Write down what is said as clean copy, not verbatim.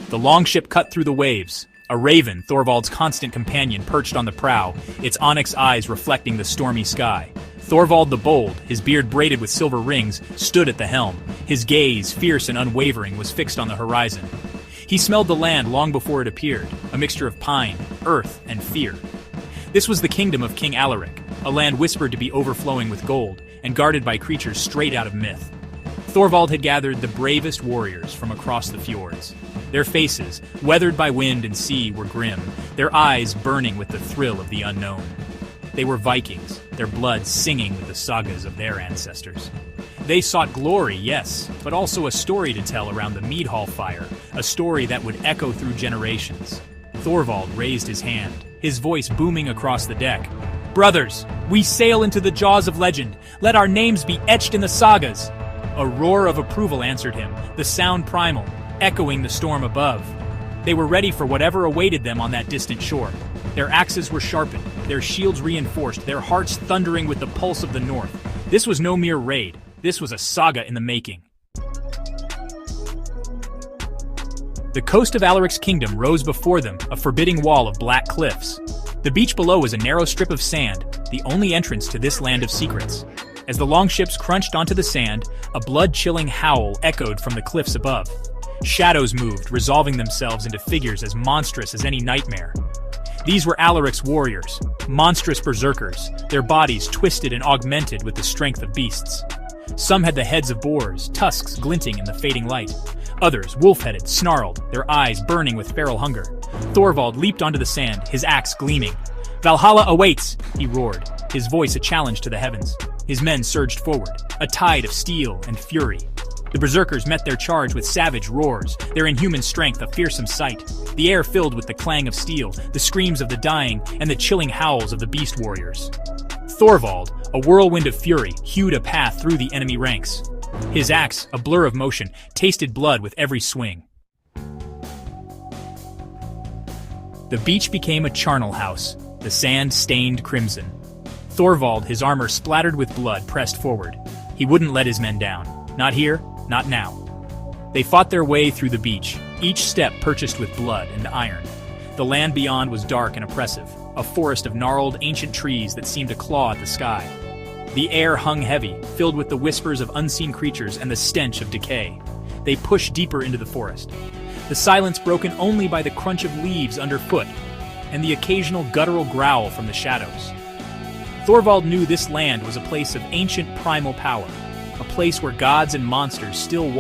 The longship cut through the waves. A raven, Thorvald's constant companion, perched on the prow, its onyx eyes reflecting the stormy sky. Thorvald the Bold, his beard braided with silver rings, stood at the helm. His gaze, fierce and unwavering, was fixed on the horizon. He smelled the land long before it appeared, a mixture of pine, earth, and fear. This was the kingdom of King Alaric, a land whispered to be overflowing with gold, and guarded by creatures straight out of myth. Thorvald had gathered the bravest warriors from across the fjords. Their faces, weathered by wind and sea, were grim, their eyes burning with the thrill of the unknown. They were Vikings, their blood singing with the sagas of their ancestors. They sought glory, yes, but also a story to tell around the mead hall fire, a story that would echo through generations. Thorvald raised his hand, his voice booming across the deck. "Brothers, we sail into the jaws of legend. Let our names be etched in the sagas." A roar of approval answered him, the sound primal, echoing the storm above. They were ready for whatever awaited them on that distant shore. Their axes were sharpened, their shields reinforced, their hearts thundering with the pulse of the north. This was no mere raid. This was a saga in the making. The coast of Alaric's kingdom rose before them, a forbidding wall of black cliffs. The beach below was a narrow strip of sand, the only entrance to this land of secrets. As the longships crunched onto the sand, a blood-chilling howl echoed from the cliffs above. Shadows moved, resolving themselves into figures as monstrous as any nightmare. These were Alaric's warriors, monstrous berserkers, their bodies twisted and augmented with the strength of beasts. Some had the heads of boars, tusks glinting in the fading light. Others, wolf-headed, snarled, their eyes burning with feral hunger. Thorvald leaped onto the sand, his axe gleaming. "Valhalla awaits!" he roared, his voice a challenge to the heavens. His men surged forward, a tide of steel and fury. The berserkers met their charge with savage roars, their inhuman strength a fearsome sight. The air filled with the clang of steel, the screams of the dying, and the chilling howls of the beast warriors. Thorvald, a whirlwind of fury, hewed a path through the enemy ranks. His axe, a blur of motion, tasted blood with every swing. The beach became a charnel house, the sand stained crimson. Thorvald, his armor splattered with blood, pressed forward. He wouldn't let his men down. Not here, not now. They fought their way through the beach, each step purchased with blood and iron. The land beyond was dark and oppressive, a forest of gnarled, ancient trees that seemed to claw at the sky. The air hung heavy, filled with the whispers of unseen creatures and the stench of decay. They pushed deeper into the forest, the silence broken only by the crunch of leaves underfoot and the occasional guttural growl from the shadows. Thorvald knew this land was a place of ancient primal power, a place where gods and monsters still walked